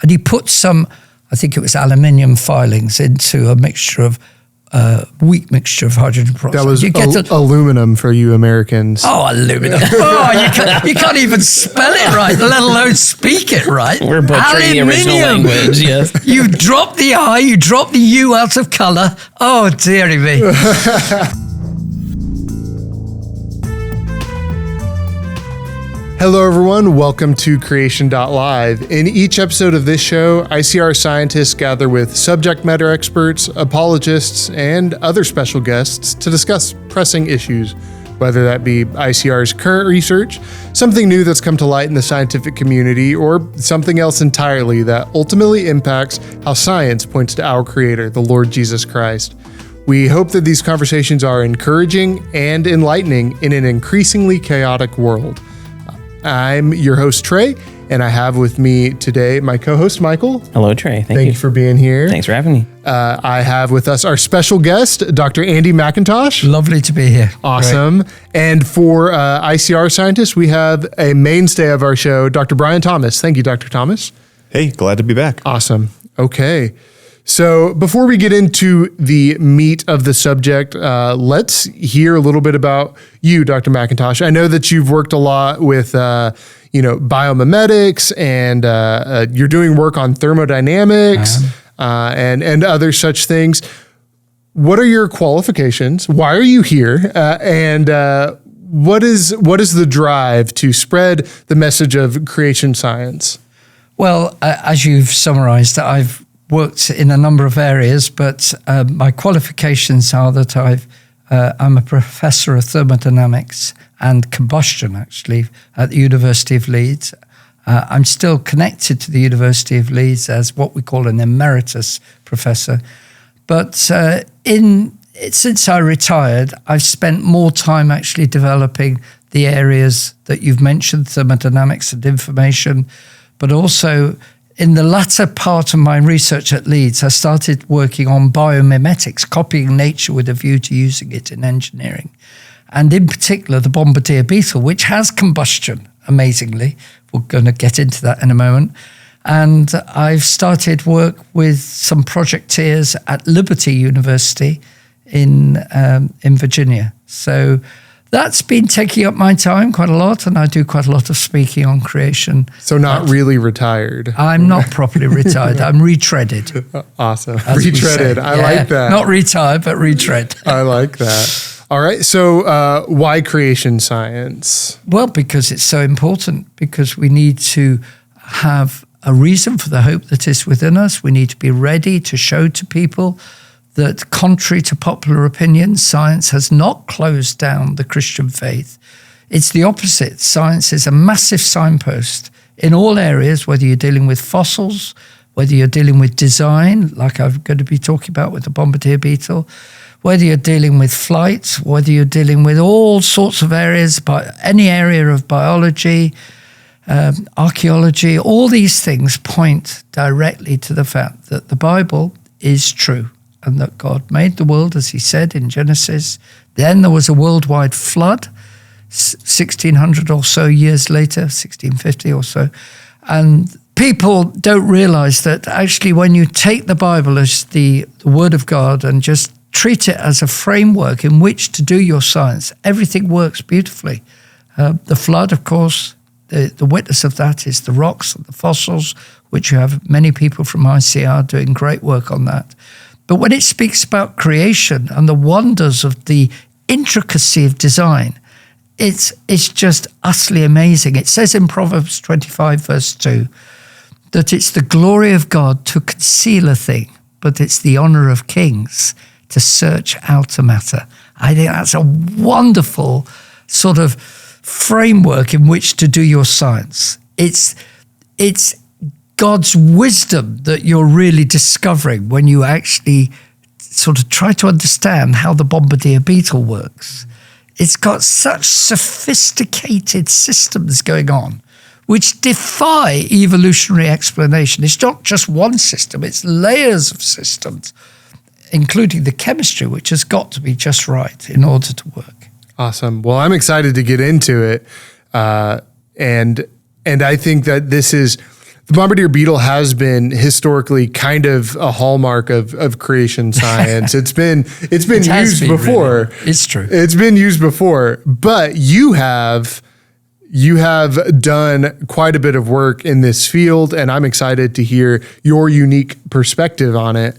but he put some, I think it was aluminium filings into a mixture of weak mixture of hydrogen peroxide. That was aluminum for you Americans. Oh, aluminum. You can't even spell it right, let alone speak it right. We're butchering the original language, yes. You drop the I, you drop the U out of colour. Oh, dearie me. Hello, everyone. Welcome to Creation.Live. In each episode of this show, ICR scientists gather with subject matter experts, apologists, and other special guests to discuss pressing issues, whether that be ICR's current research, something new that's come to light in the scientific community, or something else entirely that ultimately impacts how science points to our Creator, the Lord Jesus Christ. We hope that these conversations are encouraging and enlightening in an increasingly chaotic world. I'm your host, Trey, and I have with me today my co-host, Michael. Hello, Trey. Thank you for being here. Thanks for having me. I have with us our special guest, Dr. Andy McIntosh. Lovely to be here. Awesome. Great. And for ICR scientists, we have a mainstay of our show, Dr. Brian Thomas. Thank you, Dr. Thomas. Hey, glad to be back. Awesome. Okay. So before we get into the meat of the subject, let's hear a little bit about you, Dr. McIntosh. I know that you've worked a lot with, biomimetics, and you're doing work on thermodynamics and other such things. What are your qualifications? Why are you here? And what is the drive to spread the message of creation science? Well, as you've summarized, I've worked in a number of areas, but my qualifications are that I'm a professor of thermodynamics and combustion, actually, at the University of Leeds. I'm still connected to the University of Leeds as what we call an emeritus professor. But since I retired, I've spent more time actually developing the areas that you've mentioned, thermodynamics and information, but also in the latter part of my research at Leeds, I started working on biomimetics, copying nature with a view to using it in engineering. And in particular, the bombardier beetle, which has combustion, amazingly. We're going to get into that in a moment. And I've started work with some projecteers at Liberty University in Virginia. So that's been taking up my time quite a lot, and I do quite a lot of speaking on creation. So not really retired. I'm not properly retired. I'm retreaded. Awesome. Retreaded. I like that. Not retired, but retread. I like that. All right. So why creation science? Well, because it's so important, because we need to have a reason for the hope that is within us. We need to be ready to show to people that, contrary to popular opinion, science has not closed down the Christian faith. It's the opposite. Science is a massive signpost in all areas, whether you're dealing with fossils, whether you're dealing with design, like I'm going to be talking about with the bombardier beetle, whether you're dealing with flight, whether you're dealing with all sorts of areas, any area of biology, archaeology. All these things point directly to the fact that the Bible is true, and that God made the world, as he said in Genesis. Then there was a worldwide flood, 1600 or so years later, 1650 or so. And people don't realize that actually when you take the Bible as the Word of God and just treat it as a framework in which to do your science, everything works beautifully. The flood, of course, the witness of that is the rocks and the fossils, which you have many people from ICR doing great work on that. But when it speaks about creation and the wonders of the intricacy of design, it's just utterly amazing. It says in Proverbs 25, verse 2, that it's the glory of God to conceal a thing, but it's the honor of kings to search out a matter. I think that's a wonderful sort of framework in which to do your science. It's God's wisdom that you're really discovering when you actually sort of try to understand how the bombardier beetle works. It's got such sophisticated systems going on which defy evolutionary explanation. It's not just one system, it's layers of systems, including the chemistry, which has got to be just right in order to work. Awesome. Well, I'm excited to get into it. And I think that this is The bombardier beetle has been historically kind of a hallmark of creation science. It's been used before. Really. It's true. It's been used before, but you have done quite a bit of work in this field, and I'm excited to hear your unique perspective on it.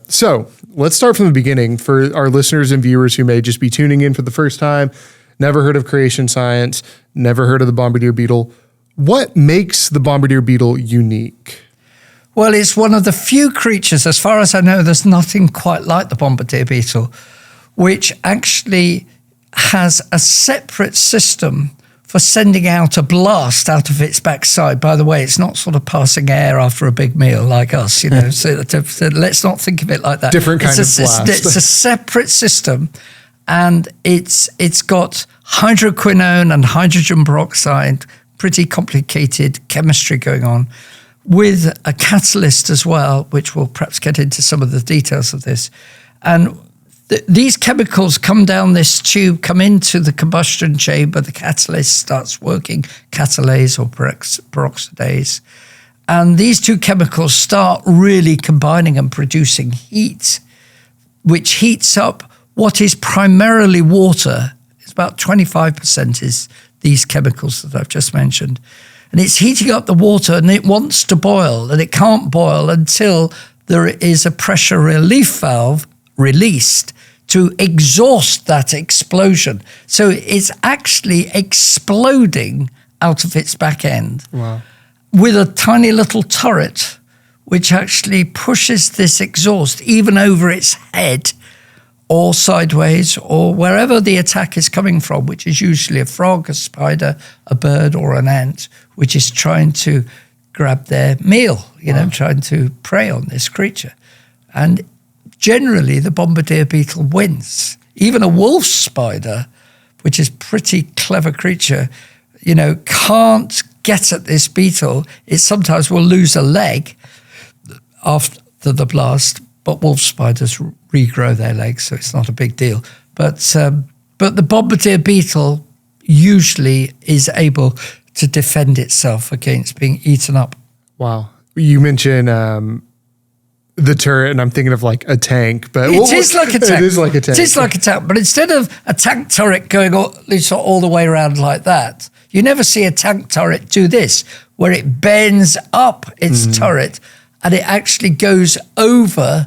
So let's start from the beginning for our listeners and viewers who may just be tuning in for the first time, never heard of creation science, never heard of the bombardier beetle. What makes the bombardier beetle unique? Well, it's one of the few creatures, as far as I know, there's nothing quite like the bombardier beetle, which actually has a separate system for sending out a blast out of its backside. By the way, it's not sort of passing air after a big meal like us, so let's not think of it like that. Different kind of blast. It's a separate system, and it's got hydroquinone and hydrogen peroxide, pretty complicated chemistry going on, with a catalyst as well, which we'll perhaps get into some of the details of this. And these chemicals come down this tube, come into the combustion chamber, the catalyst starts working, catalase or peroxidase. And these two chemicals start really combining and producing heat, which heats up what is primarily water. It's about 25% is these chemicals that I've just mentioned. And it's heating up the water, and it wants to boil, and it can't boil until there is a pressure relief valve released to exhaust that explosion. So it's actually exploding out of its back end. Wow. With a tiny little turret, which actually pushes this exhaust even over its head, or sideways, or wherever the attack is coming from, which is usually a frog, a spider, a bird, or an ant, which is trying to grab their meal, trying to prey on this creature. And generally, the bombardier beetle wins. Even a wolf spider, which is a pretty clever creature, can't get at this beetle. It sometimes will lose a leg after the blast, but wolf spiders regrow their legs, so it's not a big deal. But the bombardier beetle usually is able to defend itself against being eaten up. Wow. You mentioned the turret, and I'm thinking of like a tank, but it is like a tank. It is like a tank. It is like a tank, but instead of a tank turret going all the way around like that, you never see a tank turret do this, where it bends up its turret and it actually goes over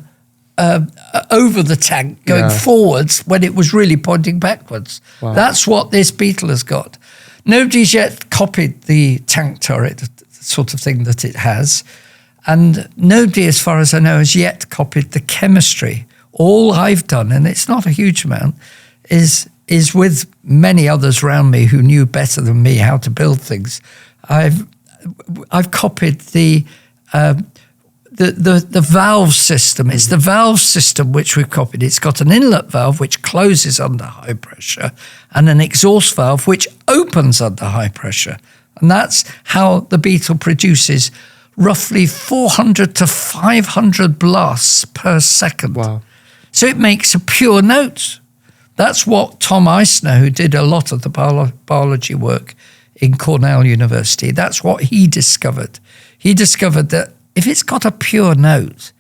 the tank, going forwards when it was really pointing backwards. Wow. That's what this beetle has got. Nobody's yet copied the tank turret, the sort of thing that it has. And nobody, as far as I know, has yet copied the chemistry. All I've done, and it's not a huge amount, is with many others around me who knew better than me how to build things. I've copied the valve system. It's the valve system which we've copied. It's got an inlet valve which closes under high pressure and an exhaust valve which opens under high pressure. And that's how the beetle produces roughly 400 to 500 blasts per second. Wow. So it makes a pure note. That's what Tom Eisner, who did a lot of the biology work in Cornell University, that's what he discovered. He discovered that if it's got a pure note,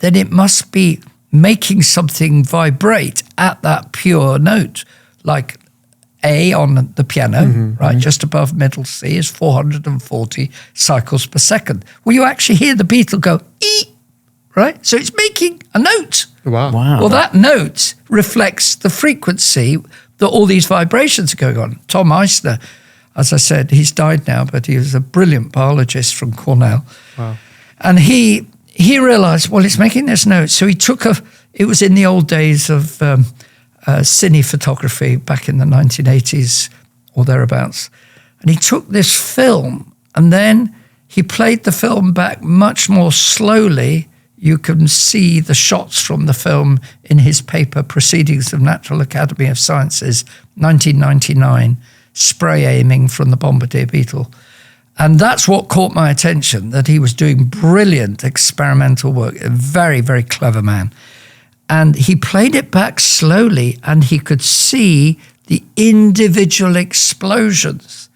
then it must be making something vibrate at that pure note, like A on the piano, right, just above middle C is 440 cycles per second. Well, you actually hear the beetle go, ee, right? So it's making a note. Wow. Well, that note reflects the frequency that all these vibrations are going on. Tom Eisner, as I said, he's died now, but he was a brilliant biologist from Cornell. Wow. And he realized, well, it's making this note. So he took it was in the old days of cine photography back in the 1980s or thereabouts. And he took this film and then he played the film back much more slowly. You can see the shots from the film in his paper, Proceedings of Natural Academy of Sciences, 1999, spray aiming from the bombardier beetle. And that's what caught my attention, that he was doing brilliant experimental work, a very, very clever man. And he played it back slowly and he could see the individual explosions.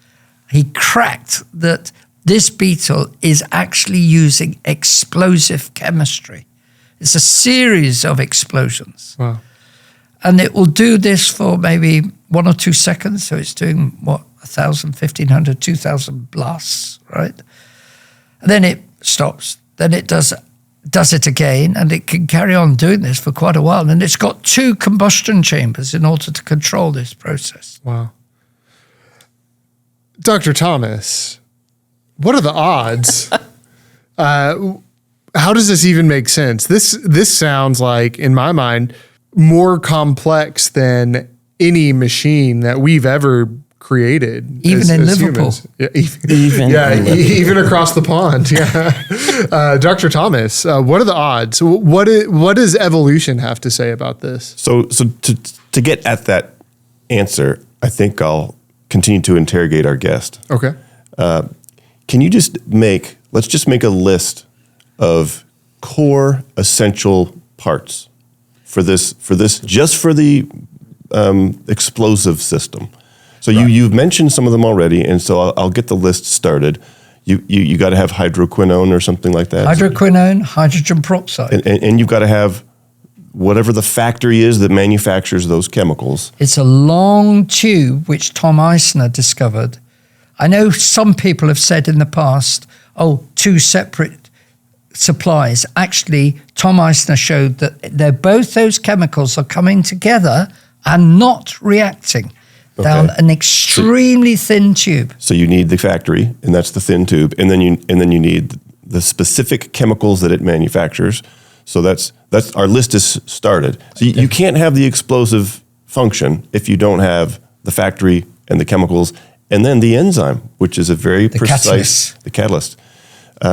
He cracked that this Beetle is actually using explosive chemistry. It's a series of explosions. Wow. And it will do this for maybe 1 or 2 seconds. So it's doing, 1,000, 1,500, 2,000 blasts, right? And then it stops. Then it does it again, and it can carry on doing this for quite a while. And it's got 2 combustion chambers in order to control this process. Wow. Dr. Thomas, what are the odds? How does this even make sense? This sounds like, in my mind, more complex than any machine that we've ever created. Even in Liverpool. Yeah, even across the pond. Yeah. Dr. Thomas, what are the odds? What does evolution have to say about this? So to get at that answer, I think I'll continue to interrogate our guest. Okay. Can you let's just make a list of core essential parts for this, just for the explosive system. So right. you've mentioned some of them already, and so I'll get the list started. You got to have hydroquinone or something like that. Hydroquinone, hydrogen peroxide. And you've got to have whatever the factory is that manufactures those chemicals. It's a long tube which Tom Eisner discovered. I know some people have said in the past, 2 separate supplies. Actually, Tom Eisner showed that both those chemicals are coming together and not reacting down an extremely thin tube. So you need the factory, and that's the thin tube, and then you need the specific chemicals that it manufactures. So that's our list is started. So you can't have the explosive function if you don't have the factory and the chemicals, and then the enzyme, which is a very precise catalyst.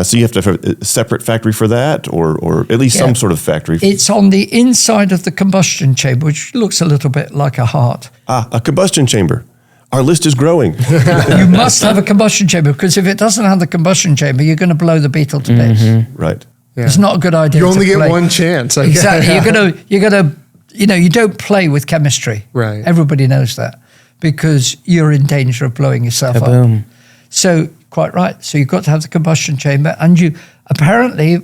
So you have to have a separate factory for that, or at least some sort of factory. It's on the inside of the combustion chamber, which looks a little bit like a heart. A combustion chamber. Our list is growing. You must have a combustion chamber, because if it doesn't have the combustion chamber, you're going to blow the Beetle to bits. Right. Yeah. It's not a good idea. You only get one chance. Exactly. You're gonna. You don't play with chemistry. Right. Everybody knows that, because you're in danger of blowing yourself up. So quite right. So you've got to have the combustion chamber, and apparently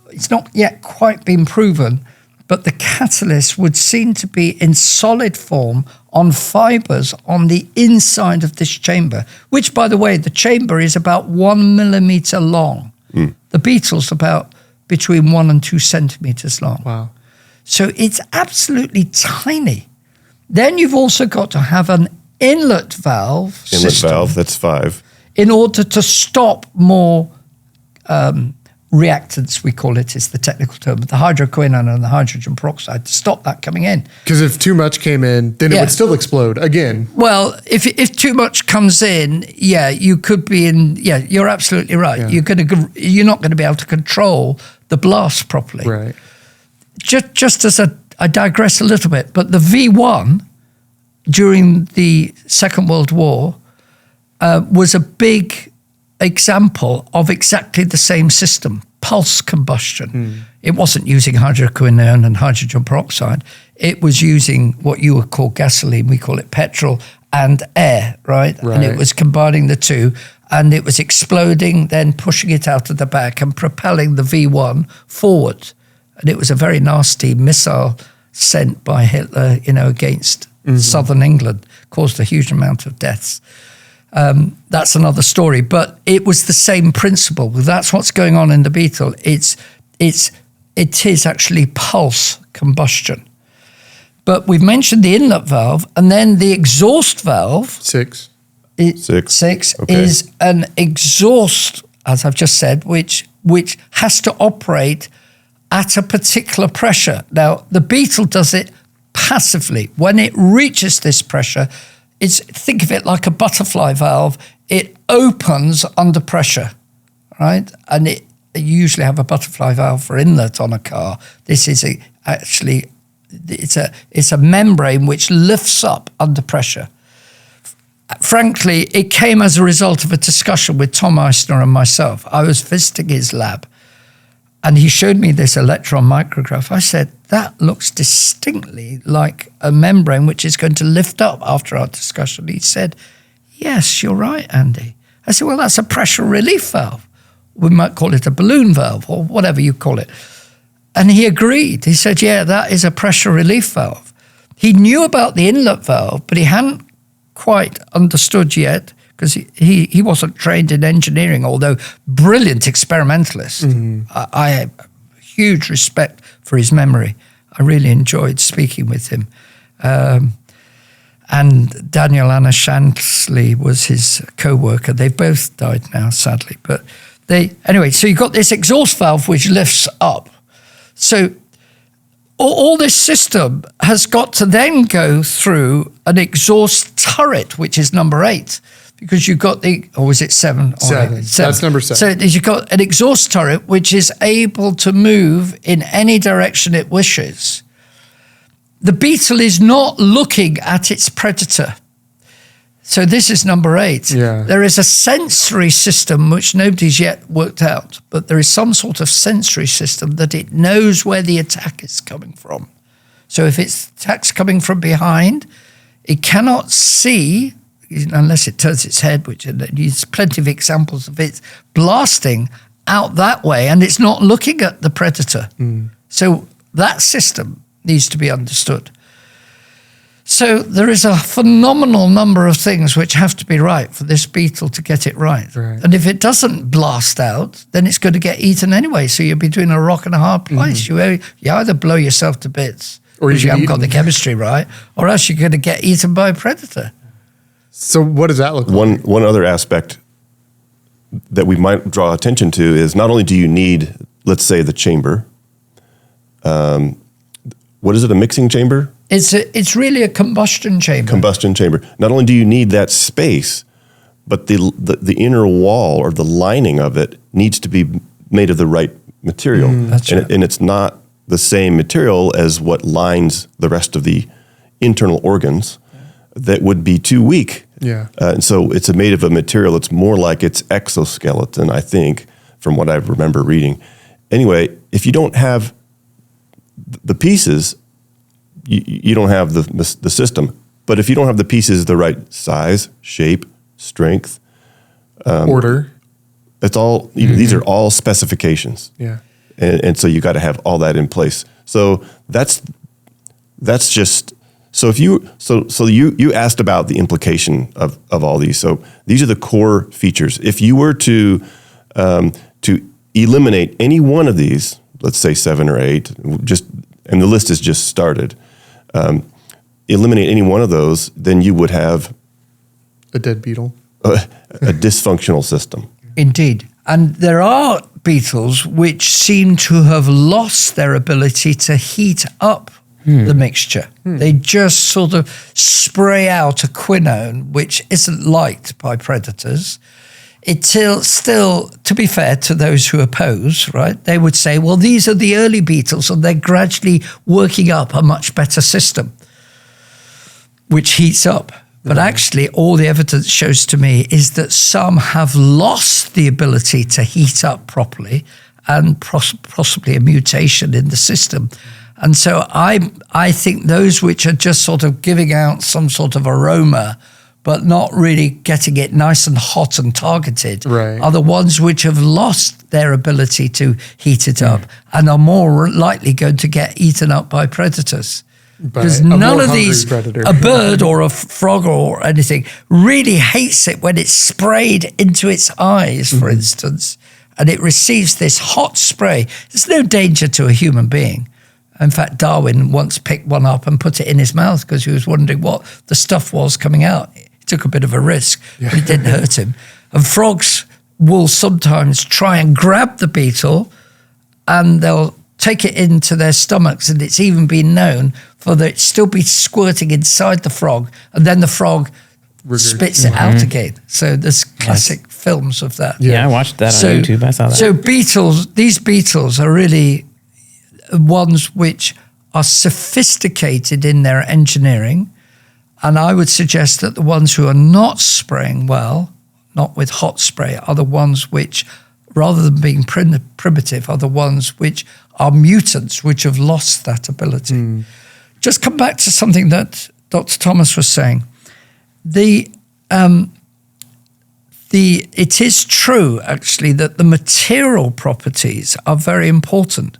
it's not yet quite been proven, but the catalyst would seem to be in solid form on fibers on the inside of this chamber, which, by the way, the chamber is about 1 millimeter long. The Beetle's about between 1 and 2 centimeters long. Wow. So it's absolutely tiny. Then you've also got to have an inlet valve system. Inlet valve, that's 5. In order to stop more reactants, we call it, is the technical term, the hydroquinone and the hydrogen peroxide, to stop that coming in. Because if too much came in, then it would still explode again. Well, if too much comes in, you could be in, you're absolutely right. Yeah. You're not going to be able to control the blast properly. Right. Just as I digress a little bit, but the V1 during the Second World War was a big example of exactly the same system, pulse combustion. It wasn't using hydroquinone and hydrogen peroxide. It was using what you would call gasoline, we call it petrol, and air, right? And it was combining the two, and it was exploding, then pushing it out of the back and propelling the V1 forward. And it was a very nasty missile sent by Hitler, against southern England, caused a huge amount of deaths. That's another story, but it was the same principle. That's what's going on in the Beetle. It is actually pulse combustion. But we've mentioned the inlet valve, and then the exhaust valve. 6. Six Okay. is an exhaust, as I've just said, which has to operate at a particular pressure. Now, the Beetle does it passively. When it reaches this pressure, think of it like a butterfly valve. It opens under pressure, right? And you usually have a butterfly valve for inlet on a car. This is it's a membrane which lifts up under pressure. Frankly, it came as a result of a discussion with Tom Eisner and myself. I was visiting his lab, and he showed me this electron micrograph. I said, that looks distinctly like a membrane which is going to lift up after our discussion. He said, yes, you're right, Andy. I said, well, that's a pressure relief valve. We might call it a balloon valve or whatever you call it. And he agreed. He said, yeah, that is a pressure relief valve. He knew about the inlet valve, but he hadn't quite understood yet, because he wasn't trained in engineering, although brilliant experimentalist. I have huge respect for his memory. I really enjoyed speaking with him. And Daniel Anashansley was his co-worker. They've both died now, sadly. But anyway, so you've got this exhaust valve which lifts up. So all this system has got to then go through an exhaust turret, which is number 8, because you've got or is it 7? 7. That's number 7. So you've got an exhaust turret which is able to move in any direction it wishes. The Beetle is not looking at its predator. So this is number 8. Yeah. There is a sensory system which nobody's yet worked out, but there is some sort of sensory system that it knows where the attack is coming from. So if its attack's coming from behind, it cannot see, unless it turns its head, which there's plenty of examples of it blasting out that way, and it's not looking at the predator. So that system needs to be understood. So there is a phenomenal number of things which have to be right for this Beetle to get it right. And if it doesn't blast out, then it's going to get eaten anyway. So you're between a rock and a hard place. You either blow yourself to bits, or you haven't got the chemistry right, or else you're going to get eaten by a predator. So what does that look like? One other aspect that we might draw attention to is not only do you need, let's say, the chamber. What is it, a mixing chamber? It's really a combustion chamber. Combustion chamber. Not only do you need that space, but the inner wall or the lining of it needs to be made of the right material. And it's not the same material as what lines the rest of the internal organs that would be too weak. And so it's made of a material that's more like its exoskeleton, I think, from what I remember reading. Anyway, if you don't have the pieces, you don't have the system. But if you don't have the pieces the right size, shape, strength, order, it's all these are all specifications. And so you got to have all that in place. So that's just so if you asked about the implication of all these. So these are the core features. If you were to eliminate any one of these, let's say 7 or 8, and the list has just started. Eliminate any one of those, then you would have a dead beetle, a dysfunctional system. Indeed. And there are beetles which seem to have lost their ability to heat up the mixture. They just sort of spray out a quinone, which isn't liked by predators. Still, to be fair to those who oppose, right, they would say, well, these are the early beetles and they're gradually working up a much better system, which heats up. But actually, all the evidence shows to me is that some have lost the ability to heat up properly, and possibly a mutation in the system. And so I think those which are just sort of giving out some sort of aroma but not really getting it nice and hot and targeted, are the ones which have lost their ability to heat it up and are more likely going to get eaten up by predators. Because none of these, predator. A bird or a frog or anything, really hates it when it's sprayed into its eyes, for instance, and it receives this hot spray. There's no danger to a human being. In fact, Darwin once picked one up and put it in his mouth because he was wondering what the stuff was coming out. He took a bit of a risk, but it didn't hurt him. And frogs will sometimes try and grab the beetle and they'll take it into their stomachs, and it's even been known for it still be squirting inside the frog, and then the frog spits it out again. So there's classic films of that. Yeah, I watched that on YouTube. I saw that. So these beetles are really ones which are sophisticated in their engineering, and I would suggest that the ones who are not spraying well, not with hot spray, are the ones which, rather than being primitive, are the ones which are mutants, which have lost that ability. Just come back to something that Dr. Thomas was saying. The it is true, actually, that the material properties are very important,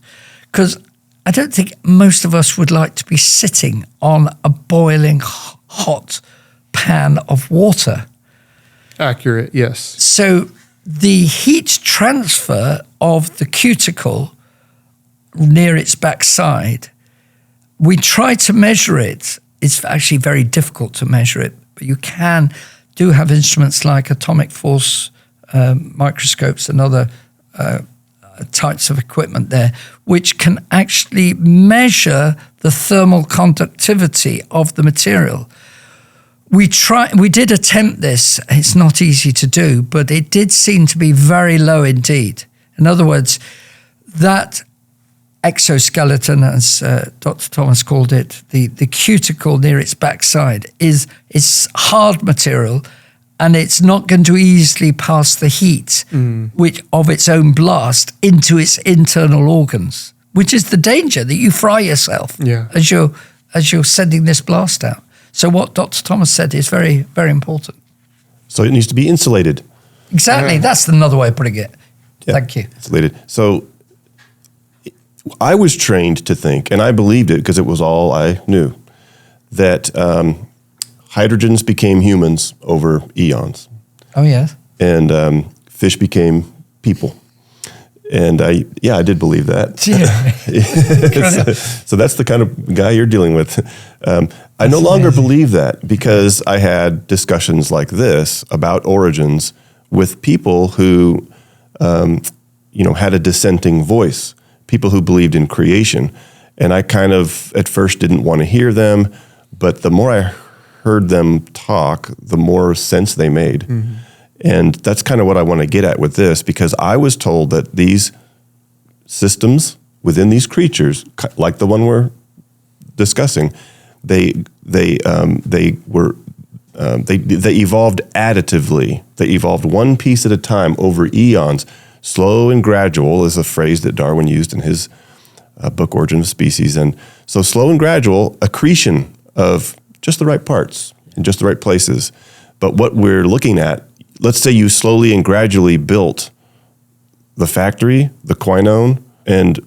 because I don't think most of us would like to be sitting on a boiling hot pan of water. Accurate, yes. So the heat transfer of the cuticle near its backside, we try to measure it. It's actually very difficult to measure it, but you do have instruments like atomic force microscopes and other types of equipment there, which can actually measure the thermal conductivity of the material. We did attempt this. It's not easy to do, but it did seem to be very low indeed. In other words, that exoskeleton, as Dr. Thomas called it, the cuticle near its backside, is hard material, and it's not going to easily pass the heat which of its own blast into its internal organs, which is the danger, that you fry yourself as you're sending this blast out. So what Dr. Thomas said is very, very important. So it needs to be insulated. Exactly. That's another way of putting it. Yeah, Thank you. Insulated. So I was trained to think, and I believed it because it was all I knew, that hydrogens became humans over eons. Oh, yes. And fish became people. And I did believe that. Yeah. So that's the kind of guy you're dealing with. I no longer believe that, because I had discussions like this about origins with people who, had a dissenting voice, people who believed in creation. And I kind of, at first, didn't want to hear them, but the more I heard them talk, the more sense they made. Mm-hmm. And that's kind of what I want to get at with this, because I was told that these systems within these creatures, like the one we're discussing, they evolved additively. They evolved one piece at a time over eons. Slow and gradual is a phrase that Darwin used in his book Origin of Species. And so slow and gradual accretion of just the right parts in just the right places. But what we're looking at, let's say you slowly and gradually built the factory, the quinone, and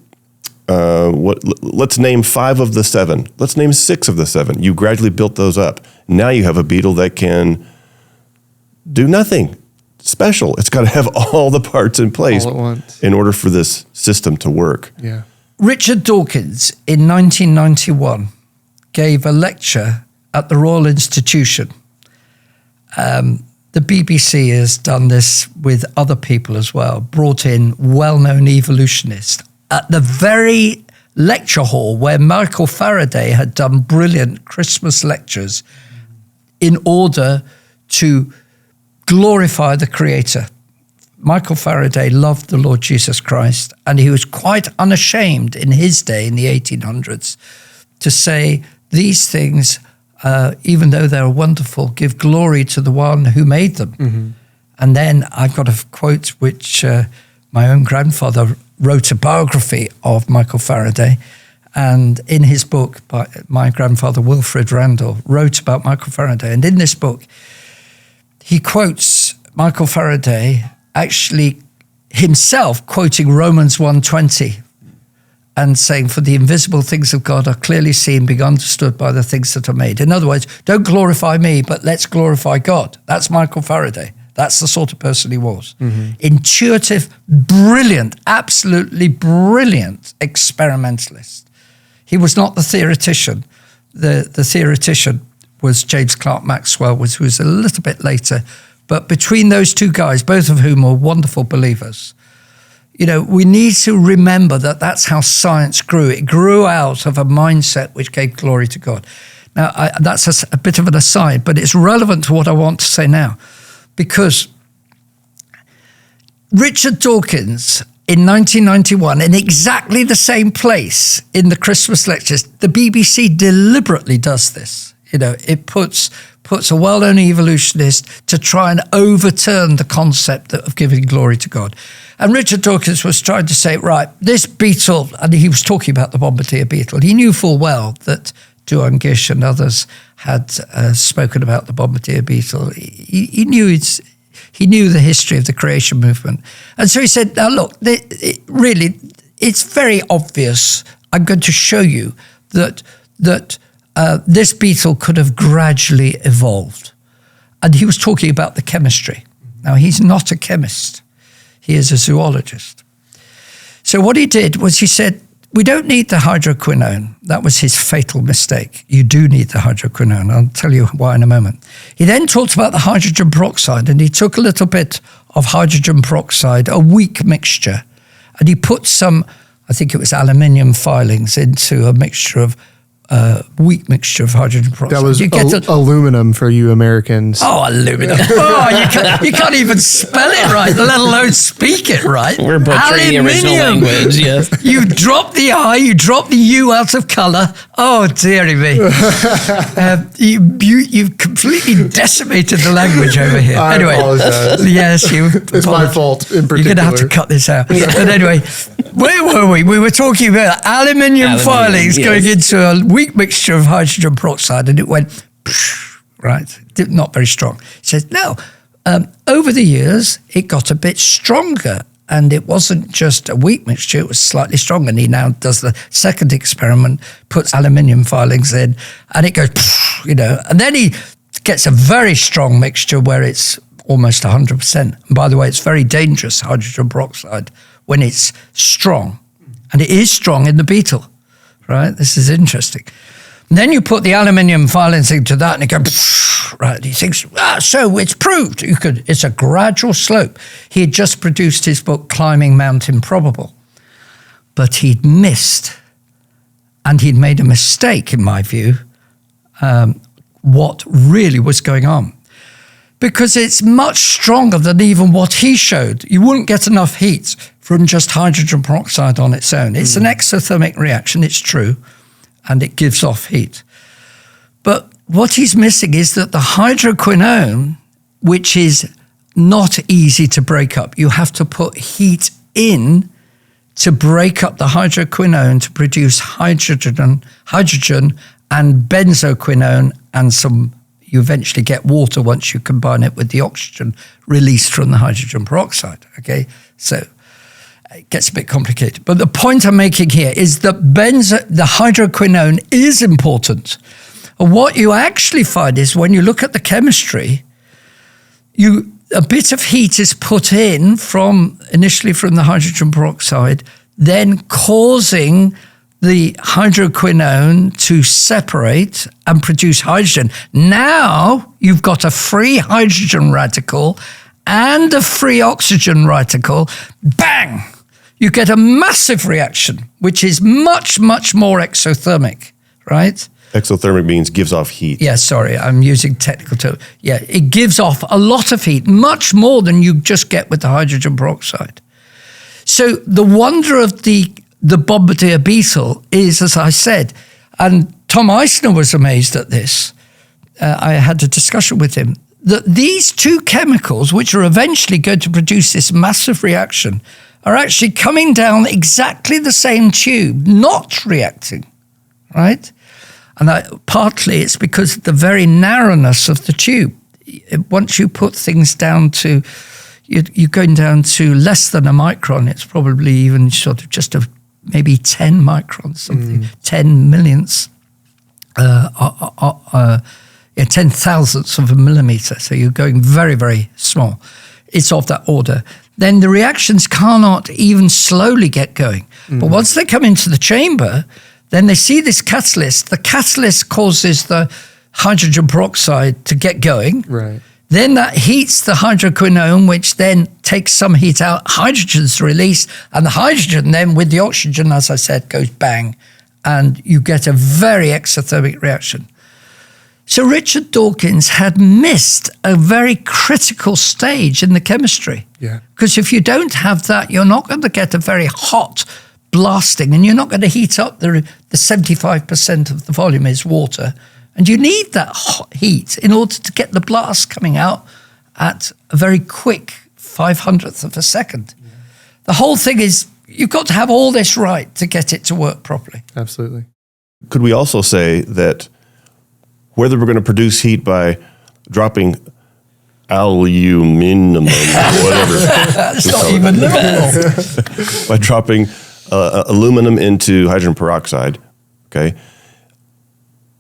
let's name 5 of the 7. Let's name 6 of the 7. You gradually built those up. Now you have a beetle that can do nothing special. It's got to have all the parts in place all at once in order for this system to work. Yeah. Richard Dawkins in 1991 gave a lecture at the Royal Institution. The BBC has done this with other people as well, brought in well-known evolutionists at the very lecture hall where Michael Faraday had done brilliant Christmas lectures in order to glorify the Creator. Michael Faraday loved the Lord Jesus Christ, and he was quite unashamed in his day, in the 1800s, to say these things, even though they're wonderful, give glory to the one who made them. Mm-hmm. And then I've got a quote which my own grandfather wrote a biography of Michael Faraday, and in his book, my grandfather Wilfred Randall wrote about Michael Faraday. And in this book, he quotes Michael Faraday actually himself quoting Romans 1:20 and saying, for the invisible things of God are clearly seen, being understood by the things that are made. In other words, don't glorify me, but let's glorify God. That's Michael Faraday. That's the sort of person he was. Mm-hmm. Intuitive, brilliant, absolutely brilliant experimentalist. He was not the theoretician. The theoretician was James Clerk Maxwell, who was a little bit later. But between those two guys, both of whom were wonderful believers, we need to remember that that's how science grew. It grew out of a mindset which gave glory to God. Now, that's a bit of an aside, but it's relevant to what I want to say now. Because Richard Dawkins, in 1991, in exactly the same place in the Christmas lectures, the BBC deliberately does this. It puts a well-known evolutionist to try and overturn the concept of giving glory to God. And Richard Dawkins was trying to say, right, this beetle, and he was talking about the bombardier beetle. He knew full well that Duan Gish and others had spoken about the bombardier beetle. He knew He knew the history of the creation movement. And so he said, now look, it's very obvious. I'm going to show you that this beetle could have gradually evolved. And he was talking about the chemistry. Now, he's not a chemist. He is a zoologist. So what he did was he said, we don't need the hydroquinone. That was his fatal mistake. You do need the hydroquinone. I'll tell you why in a moment. He then talked about the hydrogen peroxide, and he took a little bit of hydrogen peroxide, a weak mixture, and he put some, I think it was aluminium filings, into a mixture of weak mixture of hydrogen peroxide. That was aluminum for you Americans. Oh, aluminum. You can't even spell it right, let alone speak it right. We're butchering the original language, yes. You drop the I, you drop the U out of colour. Oh, dearie me. You've completely decimated the language over here. I apologize. Yes, it's my fault in particular. You're going to have to cut this out. But anyway, where were we? We were talking about aluminium filings going into a weak mixture of hydrogen peroxide, and it went, right, not very strong. He says, no, over the years, it got a bit stronger, and it wasn't just a weak mixture, it was slightly stronger. And he now does the second experiment, puts aluminium filings in, and it goes, and then he gets a very strong mixture where it's almost 100%. And by the way, it's very dangerous, hydrogen peroxide, when it's strong. And it is strong in the beetle, right? This is interesting. And then you put the aluminium filings into that, and it goes, right? He thinks, so it's proved. It's a gradual slope. He had just produced his book, Climbing Mount Improbable. But he'd missed, and he'd made a mistake, in my view, what really was going on. Because it's much stronger than even what he showed. You wouldn't get enough heat from just hydrogen peroxide on its own. It's an exothermic reaction, it's true, and it gives off heat. But what he's missing is that the hydroquinone, which is not easy to break up, you have to put heat in to break up the hydroquinone to produce hydrogen and benzoquinone, and you eventually get water once you combine it with the oxygen released from the hydrogen peroxide, okay? So it gets a bit complicated. But the point I'm making here is that the hydroquinone is important. And what you actually find is when you look at the chemistry, a bit of heat is put in initially from the hydrogen peroxide, then causing the hydroquinone to separate and produce hydrogen. Now you've got a free hydrogen radical and a free oxygen radical. Bang! You get a massive reaction, which is much, much more exothermic, right? Exothermic means gives off heat. Yeah, sorry, I'm using technical terms. Yeah, it gives off a lot of heat, much more than you just get with the hydrogen peroxide. So the wonder of the bombardier beetle is, as I said, and Tom Eisner was amazed at this. I had a discussion with him, that these two chemicals, which are eventually going to produce this massive reaction, are actually coming down exactly the same tube, not reacting, right? And partly it's because of the very narrowness of the tube. Once you put things down to, you're going down to less than a micron, it's probably even sort of just maybe 10 microns, something, 10 millionths, 10 thousandths of a millimeter. So you're going very, very small. It's of that order. Then the reactions cannot even slowly get going. But once they come into the chamber, then they see this catalyst. The catalyst causes the hydrogen peroxide to get going. Right. Then that heats the hydroquinone, which then takes some heat out. Hydrogen's released, and the hydrogen then with the oxygen, as I said, goes bang, and you get a very exothermic reaction. So Richard Dawkins had missed a very critical stage in the chemistry. Yeah. Because if you don't have that, you're not going to get a very hot blasting, and you're not going to heat up the 75% of the volume is water. And you need that hot heat in order to get the blast coming out at a very quick 500th of a second. Yeah. The whole thing is, you've got to have all this right to get it to work properly. Absolutely. Could we also say that whether we're going to produce heat by dropping aluminum, whatever. It's not even livable. By dropping aluminum into hydrogen peroxide, okay,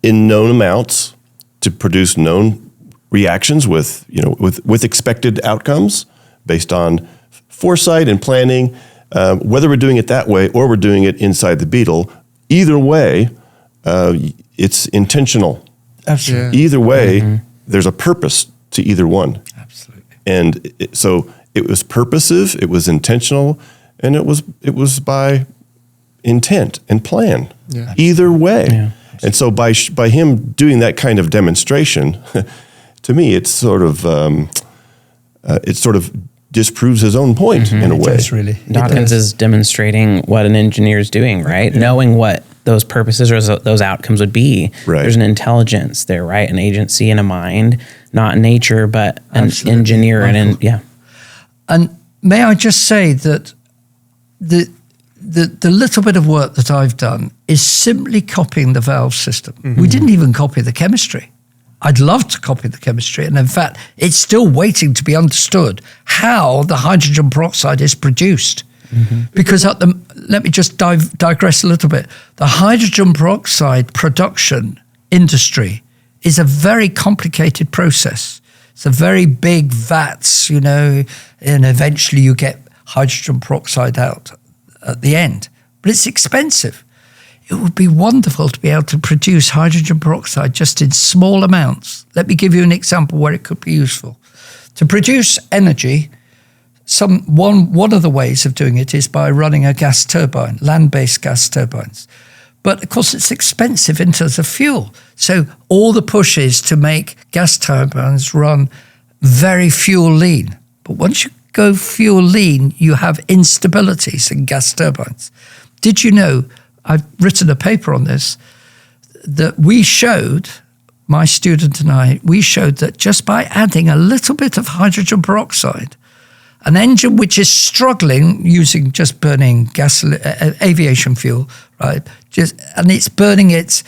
in known amounts to produce known reactions with expected outcomes based on foresight and planning. Whether we're doing it that way or we're doing it inside the Beetle, either way, it's intentional. Absolutely. Either way, there's a purpose to either one. Absolutely. And so it was purposive, it was intentional, and it was by intent and plan. Yeah. Either way. Yeah. And so by him doing that kind of demonstration, to me, it sort of disproves his own point in a way. It does, really. Dawkins is demonstrating what an engineer is doing, right? Yeah. Knowing what those purposes or those outcomes would be. Right. There's an intelligence there, right? An agency and a mind, not nature, but an engineer. And may I just say that the little bit of work that I've done is simply copying the valve system. We didn't even copy the chemistry. I'd love to copy the chemistry. And in fact, it's still waiting to be understood how the hydrogen peroxide is produced. Because let me just digress a little bit. The hydrogen peroxide production industry is a very complicated process. It's a very big vats, and eventually you get hydrogen peroxide out at the end. But it's expensive. It would be wonderful to be able to produce hydrogen peroxide just in small amounts. Let me give you an example where it could be useful. To produce energy, one of the ways of doing it is by running a gas turbine, land-based gas turbines. But of course, it's expensive in terms of fuel. So all the push is to make gas turbines run very fuel lean. But once you go fuel lean, you have instabilities in gas turbines. Did you know, I've written a paper on this, that my student and I, we showed that just by adding a little bit of hydrogen peroxide, an engine which is struggling using just burning aviation fuel, right? And it's burning it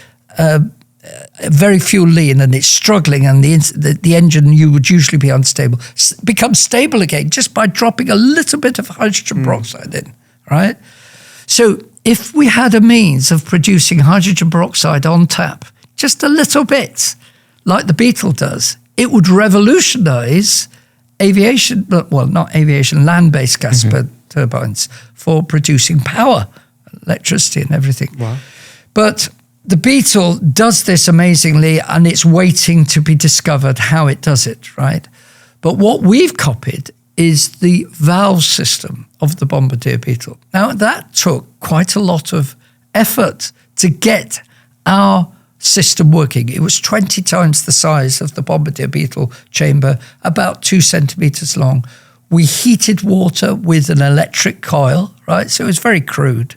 very fuel lean, and it's struggling, and the engine you would usually be unstable becomes stable again just by dropping a little bit of hydrogen peroxide in, right? So if we had a means of producing hydrogen peroxide on tap, just a little bit, like the Beetle does, it would revolutionize aviation, not aviation, land-based gas turbines for producing power, electricity and everything. Wow. But the Beetle does this amazingly, and it's waiting to be discovered how it does it, right? But what we've copied is the valve system of the Bombardier Beetle. Now, that took quite a lot of effort to get our system working. It was 20 times the size of the Bombardier Beetle chamber, about 2 centimeters long. We heated water with an electric coil, right? So it was very crude.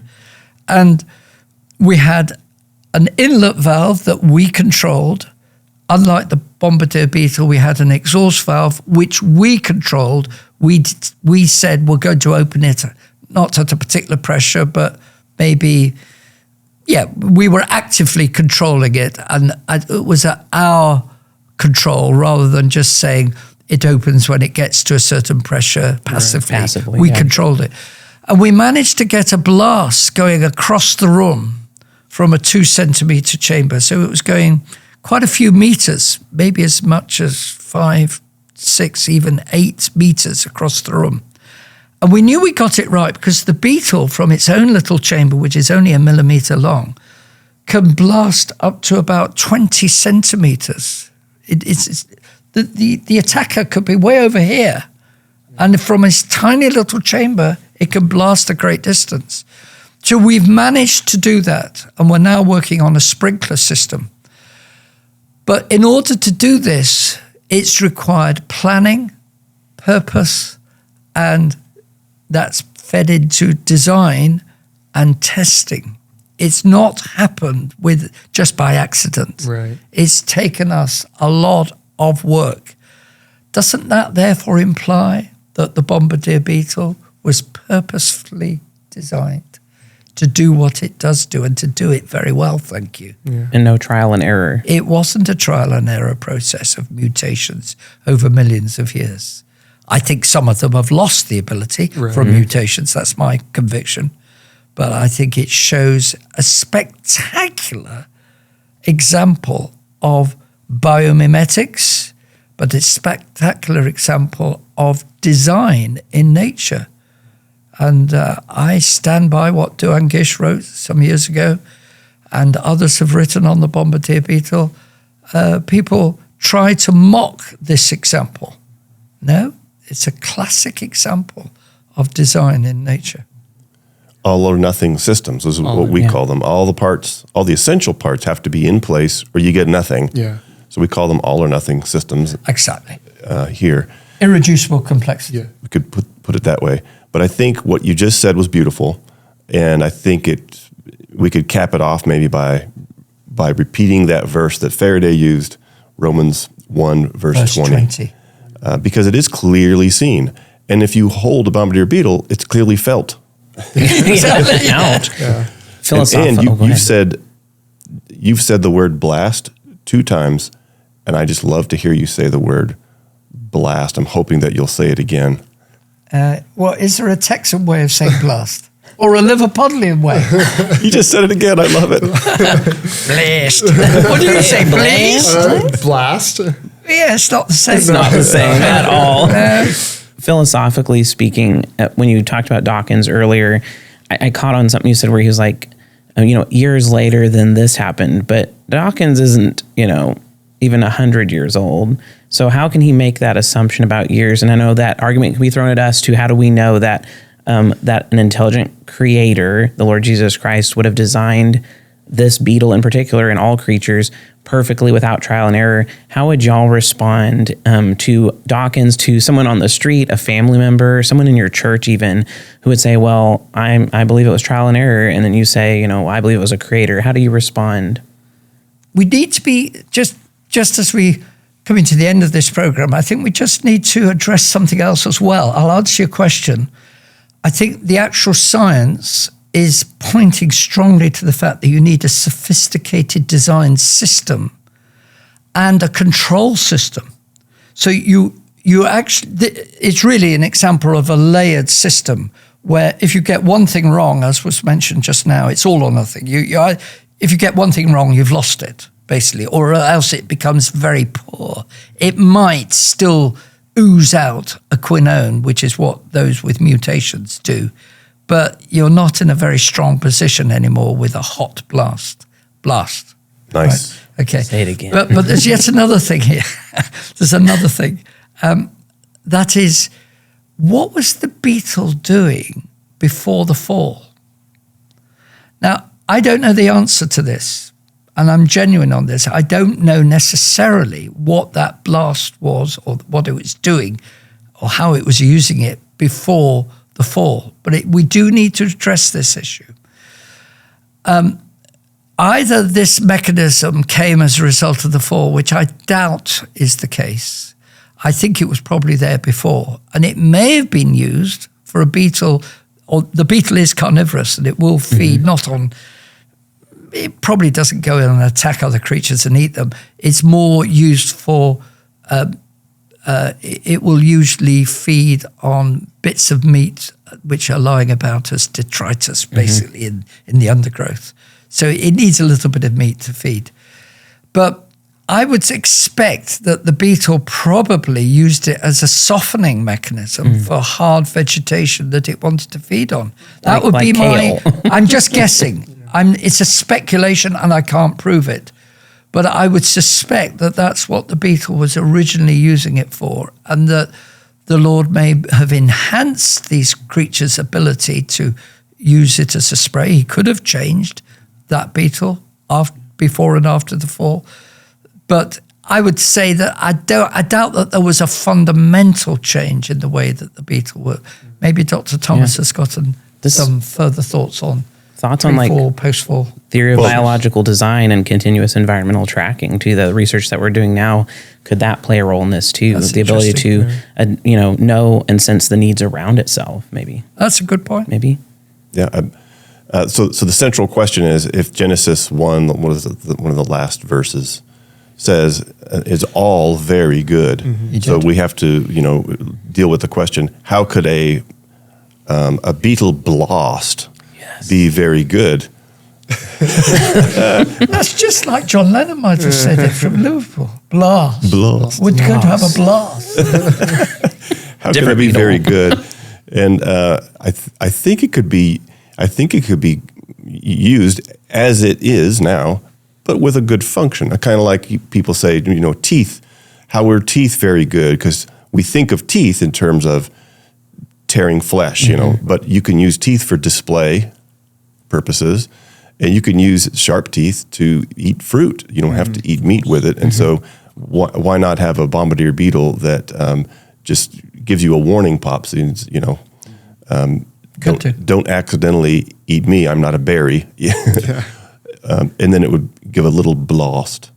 And we had an inlet valve that we controlled. Unlike the Bombardier Beetle, we had an exhaust valve which we controlled. We said we're going to open it, not at a particular pressure, but maybe, we were actively controlling it, and it was at our control rather than just saying it opens when it gets to a certain pressure passively. Passively, we controlled it. And we managed to get a blast going across the room from a 2 centimeter chamber. So it was going quite a few meters, maybe as much as 5, 6, even 8 meters across the room. And we knew we got it right because the Beetle, from its own little chamber, which is only 1 millimeter long, can blast up to about 20 centimeters. The attacker could be way over here. And from its tiny little chamber, it can blast a great distance. So we've managed to do that, and we're now working on a sprinkler system. But in order to do this, it's required planning, purpose, and that's fed into design and testing. It's not happened just by accident. Right. It's taken us a lot of work. Doesn't that therefore imply that the Bombardier Beetle was purposefully designed to do what it does do and to do it very well, thank you. And no trial and error. It wasn't a trial and error process of mutations over millions of years. I think some of them have lost the ability from mutations. That's my conviction. But I think it shows a spectacular example of biomimetics, but a spectacular example of design in nature. And I stand by what Duane Gish wrote some years ago, and others have written on the bombardier beetle. People try to mock this example. No, it's a classic example of design in nature. All or nothing systems is what we call them. All the parts, all the essential parts have to be in place or you get nothing. Yeah. So we call them all or nothing systems. Exactly. Here. Irreducible complexity. Yeah. We could put it that way. But I think what you just said was beautiful, and I think we could cap it off maybe by repeating that verse that Faraday used, Romans 1, verse 20. Because it is clearly seen. And if you hold a bombardier beetle, it's clearly felt. Out. Philosophical. And you've said the word blast 2 times, and I just love to hear you say the word blast. I'm hoping that you'll say it again. Well, is there a Texan way of saying blast? Or a Liverpudlian way? You just said it again. I love it. Blast. What do you say, blast? Blast? Yeah, it's not the same. It's not the same at all. Philosophically speaking, when you talked about Dawkins earlier, I caught on something you said where he was like, years later than this happened. But Dawkins isn't, even 100 years old. So how can he make that assumption about years? And I know that argument can be thrown at us too. How do we know that that an intelligent creator, the Lord Jesus Christ, would have designed this beetle in particular and all creatures perfectly without trial and error? How would y'all respond to Dawkins, to someone on the street, a family member, someone in your church even, who would say, well, I believe it was trial and error, and then you say, I believe it was a creator? How do you respond? We need to be, just as we coming to the end of this program, I think we just need to address something else as well. I'll answer your question. I think the actual science is pointing strongly to the fact that you need a sophisticated design system and a control system. So you actually, it's really an example of a layered system where if you get one thing wrong, as was mentioned just now, it's all or nothing. If you get one thing wrong, you've lost it, basically, or else it becomes very poor. It might still ooze out a quinone, which is what those with mutations do, but you're not in a very strong position anymore with a hot blast. Nice. Right? Okay. Say it again. But there's yet another thing here. There's another thing. That is, what was the beetle doing before the fall? Now, I don't know the answer to this, and I'm genuine on this. I don't know necessarily what that blast was or what it was doing or how it was using it before the fall. But we do need to address this issue. Either this mechanism came as a result of the fall, which I doubt is the case. I think it was probably there before. And it may have been used for a beetle, or the beetle is carnivorous and it will feed not on, it probably doesn't go in and attack other creatures and eat them. It's more used for, it will usually feed on bits of meat which are lying about as detritus, basically, in the undergrowth. So it needs a little bit of meat to feed. But I would expect that the beetle probably used it as a softening mechanism for hard vegetation that it wanted to feed on. That would be my, I'm just guessing. It's a speculation and I can't prove it. But I would suspect that that's what the beetle was originally using it for, and that the Lord may have enhanced these creatures' ability to use it as a spray. He could have changed that beetle before and after the fall. But I would say that I doubt that there was a fundamental change in the way that the beetle worked. Maybe Dr. Thomas has gotten some further thoughts on pre-fall, post-fall. Theory of biological design and continuous environmental tracking to the research that we're doing now. Could that play a role in this too? That's the ability to know and sense the needs around itself, maybe. That's a good point. Maybe. Yeah, So the central question is, if Genesis 1, one of the last verses, says it's all very good. So we have to, deal with the question: how could a beetle blast be very good? That's just like John Lennon might have said it from Liverpool. Blast. We're going to have a blast. How can it be very good? And I think it could be. I think it could be used as it is now, but with a good function. Kind of like people say, teeth. How are teeth very good? Because we think of teeth in terms of tearing flesh, but you can use teeth for display purposes, and you can use sharp teeth to eat fruit. You don't have to eat meat with it. And so why not have a bombardier beetle that just gives you a warning pop? So, don't accidentally eat me. I'm not a berry. And then it would give a little blast.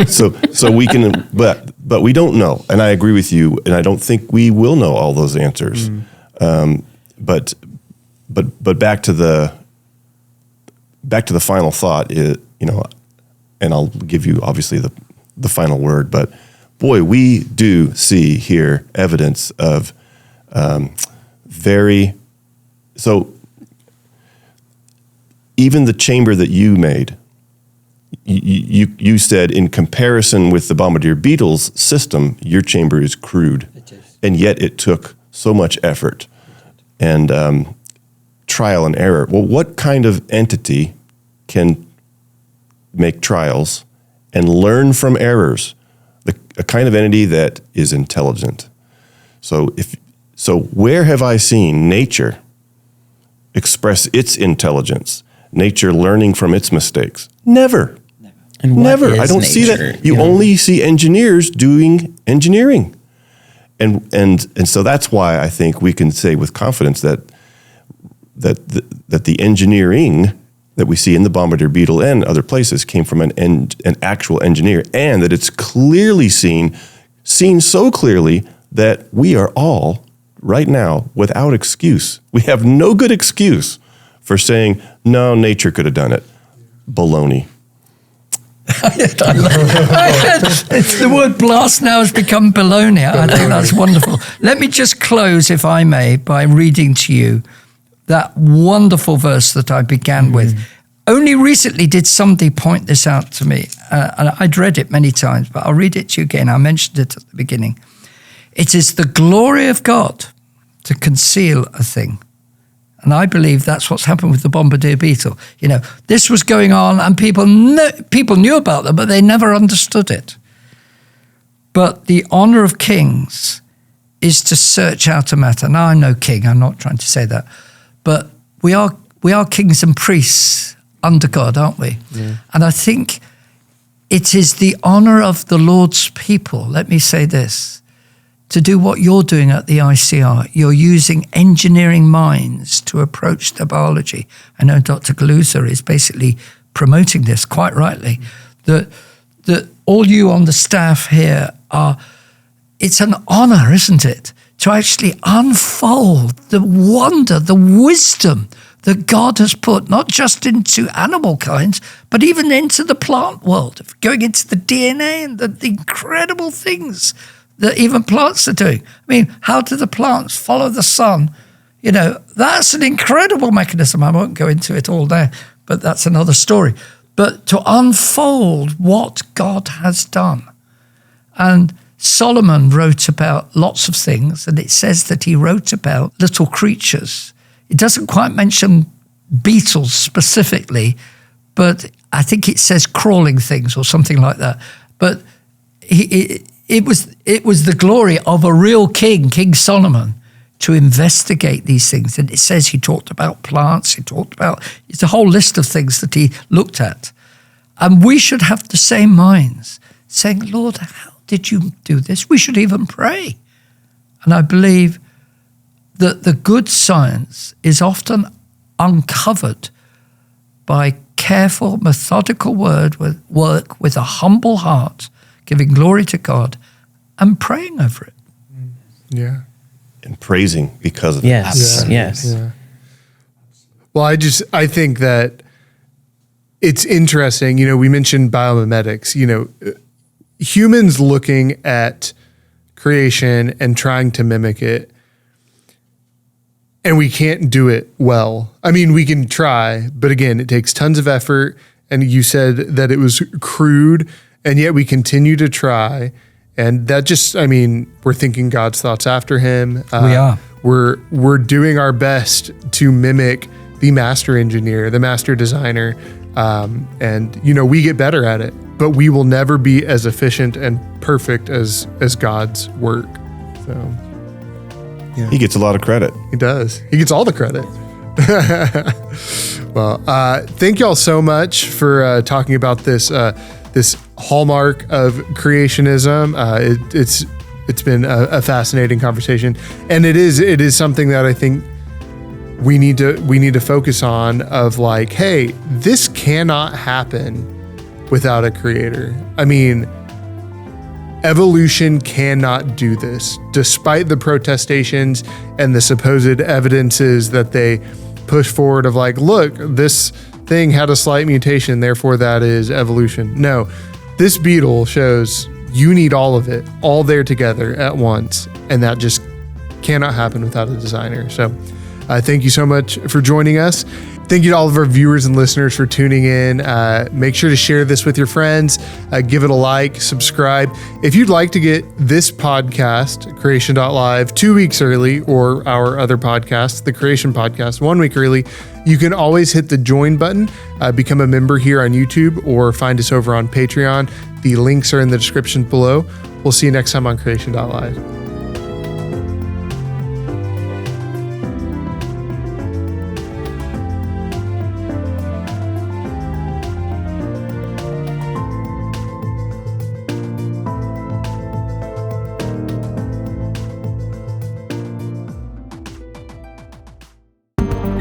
So we can, but we don't know. And I agree with you. And I don't think we will know all those answers. But back to the final thought is, and I'll give you obviously the final word. But boy, we do see here evidence of so even the chamber that you made, you said in comparison with the bombardier beetle's system, your chamber is crude. It is. And yet it took so much effort and trial and error. Well, what kind of entity can make trials and learn from errors? A kind of entity that is intelligent. So where have I seen nature express its intelligence? Nature learning from its mistakes? Never. And Never. I don't see that. You only see engineers doing engineering. And so that's why I think we can say with confidence that the engineering that we see in the bombardier beetle and other places came from an actual engineer, and that it's clearly seen so clearly that we are all right now without excuse. We have no good excuse for saying, no, nature could have done it. Baloney. It's the word blast now has become baloney. I think that's wonderful. Let me just close, if I may, by reading to you that wonderful verse that I began with. Only recently did somebody point this out to me. And I'd read it many times, but I'll read it to you again. I mentioned it at the beginning. It is the glory of God to conceal a thing. And I believe that's what's happened with the bombardier beetle. This was going on and people knew about them, but they never understood it. But the honor of kings is to search out a matter. Now, I'm no king. I'm not trying to say that. But we are kings and priests under God, aren't we? Yeah. And I think it is the honor of the Lord's people, let me say this, to do what you're doing at the ICR. You're using engineering minds to approach the biology. I know Dr. Galuza is basically promoting this quite rightly, that all you on the staff here it's an honor, isn't it, to actually unfold the wonder, the wisdom that God has put not just into animal kinds, but even into the plant world, going into the DNA and the incredible things that even plants are doing. I mean, how do the plants follow the sun? That's an incredible mechanism. I won't go into it all there, but that's another story. But to unfold what God has done. And Solomon wrote about lots of things, and it says that he wrote about little creatures. It doesn't quite mention beetles specifically, but I think it says crawling things or something like that. But it was the glory of a real king, King Solomon, to investigate these things. And it says he talked about plants, it's a whole list of things that he looked at. And we should have the same minds, saying, Lord, how did you do this? We should even pray. And I believe that the good science is often uncovered by careful, methodical work with a humble heart, giving glory to God and praying over it. Yeah. And praising because of it. Yes. Yeah. Well, I think that it's interesting. We mentioned biomimetics, humans looking at creation and trying to mimic it. And we can't do it well. I mean, we can try, but again, it takes tons of effort. And you said that it was crude, and yet we continue to try. And that we're thinking God's thoughts after him. We are. We're doing our best to mimic the master engineer, the master designer. And we get better at it, but we will never be as efficient and perfect as God's work. So. Yeah. He gets a lot of credit. He does. He gets all the credit. Well, thank y'all so much for talking about this hallmark of creationism. It's been a fascinating conversation, and it is something that I think we need to focus on. Of like, hey, this cannot happen without a creator. I mean, evolution cannot do this, despite the protestations and the supposed evidences that they push forward of like, look, this thing had a slight mutation, therefore that is evolution. No, this beetle shows you need all of it, all there together at once, and that just cannot happen without a designer. So thank you so much for joining us. Thank you to all of our viewers and listeners for tuning in. Make sure to share this with your friends. Give it a like, subscribe. If you'd like to get this podcast, Creation.Live, 2 weeks early, or our other podcast, the Creation Podcast, 1 week early, you can always hit the join button, become a member here on YouTube, or find us over on Patreon. The links are in the description below. We'll see you next time on Creation.Live.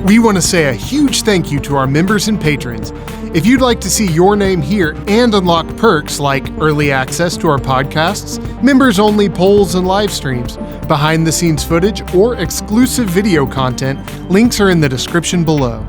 We want to say a huge thank you to our members and patrons. If you'd like to see your name here and unlock perks like early access to our podcasts, members-only polls and live streams, behind-the-scenes footage, or exclusive video content, links are in the description below.